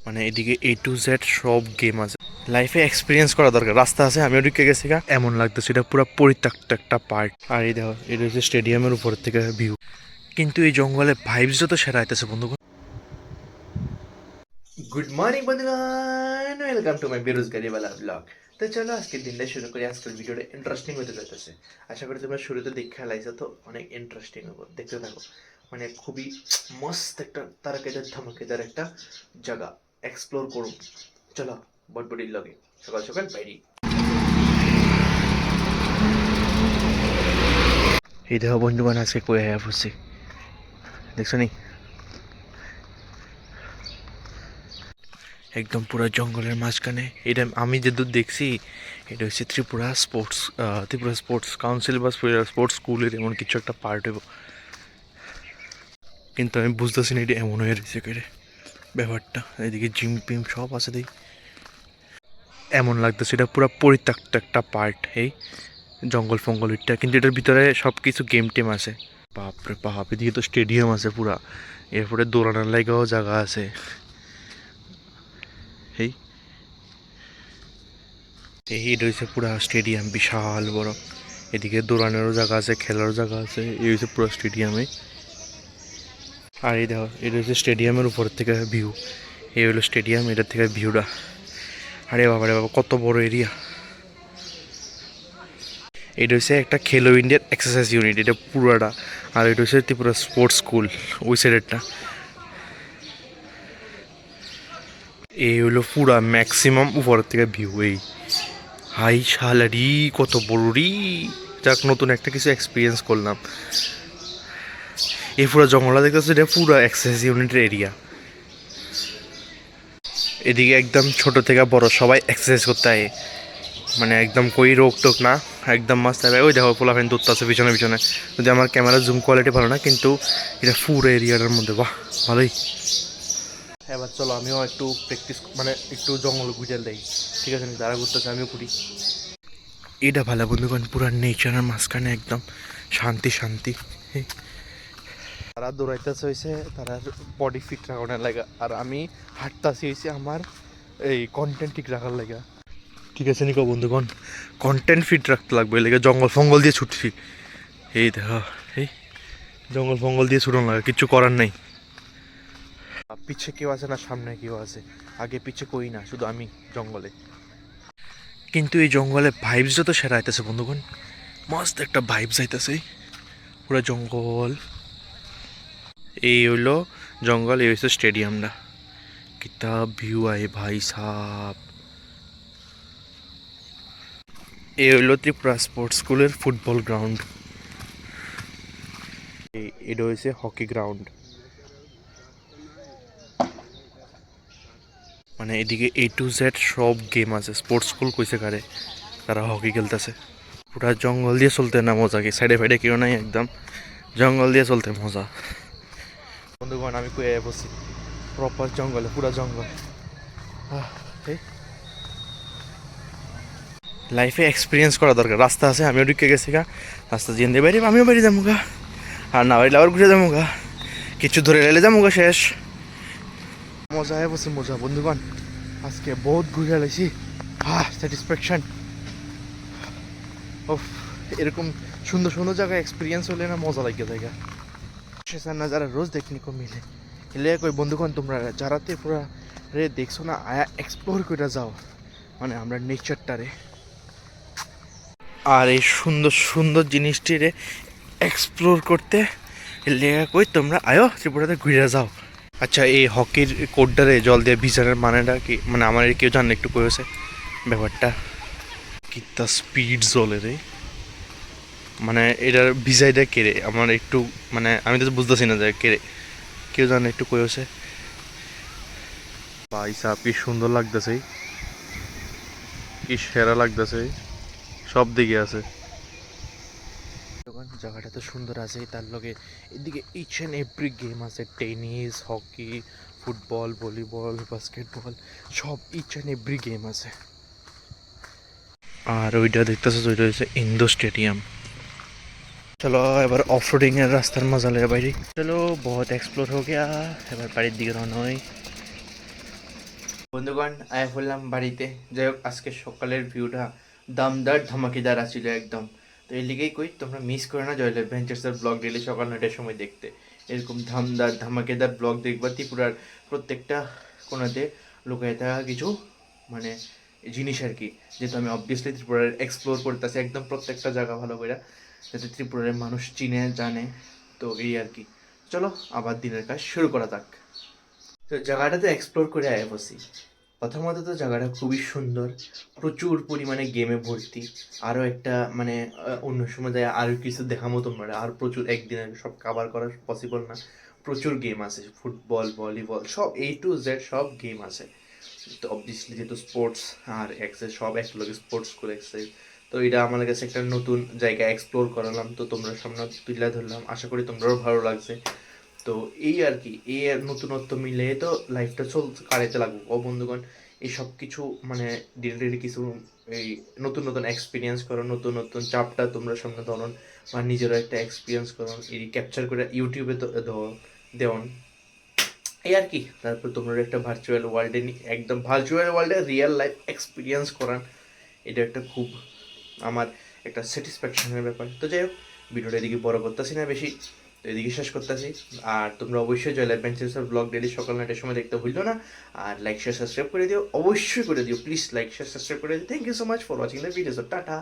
মানে এদিকে A to Z সব গেম আছে, লাইফে এক্সপিরিয়েন্স করা দরকার। রাস্তা আছে, আমিও ঢুকে গেছি গা, এমন লাগতেছে এটা পুরো পরিত্যক্ত একটা পার্ক। আর এই দেখো, এটা হচ্ছে স্টেডিয়ামের উপর থেকে ভিউ। কিন্তু এই জঙ্গলে ভাইবস যত সেরা আইতেছে বন্ধুগণ। গুড মর্নিং বন্ধুগণ, ওয়েলকাম টু মাই বেরোজগারিওয়ালা ব্লগ। তো চলো আজকের দিনটা শুরু করি। আজকের ভিডিওটা ইন্টারেস্টিং হতে যাইতেছে। আশা করি তোমরা শুরুতে দেখে লাইছো, তো অনেক ইন্টারেস্টিং হবে, দেখতে থাকো। মানে খুবই মস্ত একটা তারকেদার ধমাকেদার একটা জায়গা এক্সপ্লোর করুন। চলো বটবটির লগে সকাল সকাল বাইরে। এই দেখো বন্ধুগণ, আজকে কই হ্যাঁ পড়ছি, দেখছো নি? একদম পুরো জঙ্গলের মাঝখানে। এটা আমি যেদূর দেখছি, এটা হচ্ছে ত্রিপুরা স্পোর্টস কাউন্সিল বা স্পোর্টস স্কুলের এমন কিছু একটা পার্ট হইব। কিন্তু আমি বুঝতেছি না এটা এমন হয়ে রয়েছে করে ব্যাপারটা। এদিকে জিম পিম সব আছে দেখি, এমন লাগতেছে এটা পুরো পরিত্যক্ত একটা পার্ট এই জঙ্গল ফঙ্গল এটা। কিন্তু এটার ভিতরে সব কিছু গেম টেম আছে। বাপরে বাপ, এদিকে তো স্টেডিয়াম আছে পুরা, এরপরে দৌড়ানোর লাগাও জায়গা আছে। এই এই রয়েছে পুরা স্টেডিয়াম বিশাল বড়। এদিকে দৌড়ানোরও জায়গা আছে, খেলারও জায়গা আছে। এই হচ্ছে পুরো স্টেডিয়ামে। আর এই দেখো, এটা হচ্ছে স্টেডিয়ামের উপর থেকে ভিউ। এই হলো স্টেডিয়াম, এটার থেকে ভিউটা। আরে বাবা রে বাবা, কত বড় এরিয়া। এটা হচ্ছে একটা খেলো ইন্ডিয়ার এক্সারসাইজ ইউনিট, এটা পুরোটা। আর এটা হচ্ছে ত্রিপুরা স্পোর্টস স্কুল, ওই সাইডেরটা। এই হলো পুরা ম্যাক্সিমাম উপরের থেকে ভিউ। এই হাই শালারি, কত বড় রি। যাক, নতুন একটা কিছু এক্সপিরিয়েন্স করলাম। এই পুরো জঙ্গলটা দেখতেছে, এটা পুরো এক্সারসাইজ ইউনিটের এরিয়া। এদিকে একদম ছোট থেকে বড় সবাই এক্সারসাইজ করতে হয়, মানে একদম কই রোগ টোক না, একদম মাস্ত। ওই দেখো পোলাফাইন দূরতে আছে পিছনে পিছনে। যদি আমার ক্যামেরার জুম কোয়ালিটি ভালো না, কিন্তু এটা পুরো এরিয়াটার মধ্যে বাহ ভালোই। এবার চলো আমিও একটু প্র্যাকটিস, মানে একটু জঙ্গল ঘুরে দেই, ঠিক আছে? তারা ঘুরতেছে, আমিও ঘুরি। এটা ভালো বন্ধুগণ, পুরো নেচারের মাঝখানে একদম শান্তি শান্তি। তারা দৌড়াইতেছে হয়েছে তারা বডি ফিট রাখার লাগা, আর আমি হাঁটতেছি হয়েছে আমার এই কন্টেন্ট ঠিক রাখার লাগা। ঠিক আছে নিকো বন্ধুগণ, কন্টেন্ট ফিট রাখতে লাগবে, এই লেগে জঙ্গল ফঙ্গল দিয়ে ছুটছি। এই দেখো, এই জঙ্গল ফঙ্গল দিয়ে ছুটানো লাগে, কিচ্ছু করার নেই। পিছে কেউ আছে না সামনে কেউ আছে, আগে পিছে কই না, শুধু আমি জঙ্গলে। কিন্তু এই জঙ্গলে ভাইবস যত সেরা আইতেছে বন্ধুগণ, মস্ত একটা ভাইবস আইতেছে। পুরো জঙ্গল, এই হইলো জঙ্গল, এই হচ্ছে স্টেডিয়ামটা। কিতা ভিউ আয় ভাই সাব। এই হইলো ত্রিপুরা স্পোর্টস স্কুলের ফুটবল গ্রাউন্ড। এটা হয়েছে হকি গ্রাউন্ড। মানে এদিকে A to Z সব গেম আছে। স্পোর্টস স্কুল কইছে কারে, তারা হকি খেলতেছে। পুরা জঙ্গল দিয়ে চলতে না মজা, কি সাইডে ফাইডে কেউ নাই, একদম জঙ্গল দিয়ে চলতে মজা। বন্ধুগণ আমি কই বসছি প্রপার জঙ্গলে, পুরা জঙ্গল। লাইফে এক্সপিরিয়েন্স করা দরকার। রাস্তা আছে, আমিও ঢুকে গেছি গা, রাস্তা দিয়ে দিয়ে বাইরে আমিও বাইরে যাবো গা, আর না বাইরে আবার ঘুরে যাবো গা, কিছু ধরে এলে যাবো গা, শেষ। মজা হয়ে বসে মজা বন্ধুগণ, আজকে বহুত ঘুরে এলাইছি। স্যাটিসফ্যাকশন। ও, এরকম সুন্দর সুন্দর জায়গায় এক্সপিরিয়েন্স হলে না মজা লাগে জায়গা। সে না যারা রোজ দেখনি কো মিলে এলে কই বন্ধুগণ, তোমরা যারা পুরা রে দেখছো না, আয়া এক্সপ্লোর করে যাও, মানে আমরা নেচারটারে আর এই সুন্দর সুন্দর জিনিসটিরে এক্সপ্লোর করতে লেগা কই তোমরা আয়ো ত্রিপুরাতে ঘুরে যাও। আচ্ছা, এই হকির কোডটারে জল দিয়ে ভিজানোর মানেটা কি, মানে আমার কেউ জানে একটু কয়েছে ব্যাপারটা কিতা স্পিড জলে রে, মানে এটার ভিজাইটা কেড়ে আমার একটু, মানে আমি তো বুঝতেছি না যে কেড়ে, কেউ জানে একটু কয়েছে। ভাই সাহ কি সুন্দর লাগতেছে, কি সেরা লাগতেছে, সব দিকে আছে। জায়গাটা তো সুন্দর আছে, তার লগে এদিকে ইচ অ্যান্ড এভরি গেম আছে, tennis, hockey, football, volleyball, basketball, সব ইচ অ্যান্ড এভরি গেম আছে। আর ওইটা দেখতেছে, ওইটা হচ্ছে ইন্দো স্টেডিয়াম। চলো এবার অফ রোডিং এর রাস্তার মজা লাগে বাইরে। চলো বহুত এক্সপ্লোর হো গিয়া, এবার বাড়ির দিকে রওনা হই। বন্ধুগণ আয়া বললাম বাড়িতে। যাই হোক, আজকে সকালের ভিউটা দামদার ধামাকেদার আছিল একদম। তো এর লিগেই কই তোমরা মিস করে না জয়েল অ্যাডভেঞ্চার্সের ব্লগ ডেলি সকাল 9টার সময় দেখতে। এরকম ধামদার ধামাকেদার ব্লগ দেখবা ত্রিপুরার প্রত্যেকটা কোনাতে লুকায় থাকা কিছু মানে জিনিস আর কি। যেহেতু আমি অবভিয়াসলি ত্রিপুরার এক্সপ্লোর করতেছি একদম প্রত্যেকটা জায়গা ভালো করে, যাতে ত্রিপুরার মানুষ চিনে জানে। তো এই আর কি, চলো আবার দিনের কাজ শুরু করা যাক। তো জায়গাটাতে এক্সপ্লোর করে আয় বসি। প্রথমত তো জায়গাটা খুবই সুন্দর, প্রচুর পরিমাণে গেমে ভর্তি। আরও একটা মানে অন্য সময় যায় আরও কিছু দেখামো তোমরা, আর প্রচুর একদিনে সব কাভার করা পসিবল না। প্রচুর গেম আছে, ফুটবল, ভলিবল, সব A to Z সব গেম আছে। তো অবভিয়াসলি যেহেতু স্পোর্টস আর এক্সারসাইজ সব একলগে স্পোর্টস করে এক্সারসাইজ, তো এটা আমার কাছে একটা নতুন জায়গা এক্সপ্লোর করালাম, তো তোমরা সামনে তুলে ধরলাম। আশা করি তোমরাও ভালো লাগছে। তো এই আর কি, এই আর নতুনত্ব মিলে তো লাইফটা কাটাইতে লাগবো ও বন্ধুগণ। এই সব কিছু মানে ডিরেক্টলি কিছু এই নতুন নতুন এক্সপিরিয়েন্স করো, নতুন নতুন চাপটা তোমরা সামনে ধরুন বা নিজেরও একটা এক্সপিরিয়েন্স করুন, এই ক্যাপচার করে ইউটিউবে দেওয়ান। এই আর কি, তারপর তোমরা একটা ভার্চুয়াল ওয়ার্ল্ডে একদম ভার্চুয়াল ওয়ার্ল্ডে রিয়েল লাইফ এক্সপিরিয়েন্স করান। এটা একটা খুব আমার একটা স্যাটিসফ্যাকশনের ব্যাপার। তো যাই হোক, ভিডিওটা এদিকে বড় করতেছি না বেশি, তো এদিকে শেষ করতেছি। আর তোমরা অবশ্যই জয়েল অ্যাডভেঞ্চার্সের ব্লগ ডেলি সকাল 9টার সময় দেখতে ভুললো না। আর লাইক শেয়ার সাবস্ক্রাইব করে দিও, অবশ্যই করে দিও প্লিজ, লাইক শেয়ার সাবস্ক্রাইব করে দিও। Thank you so much for watching the video, tata.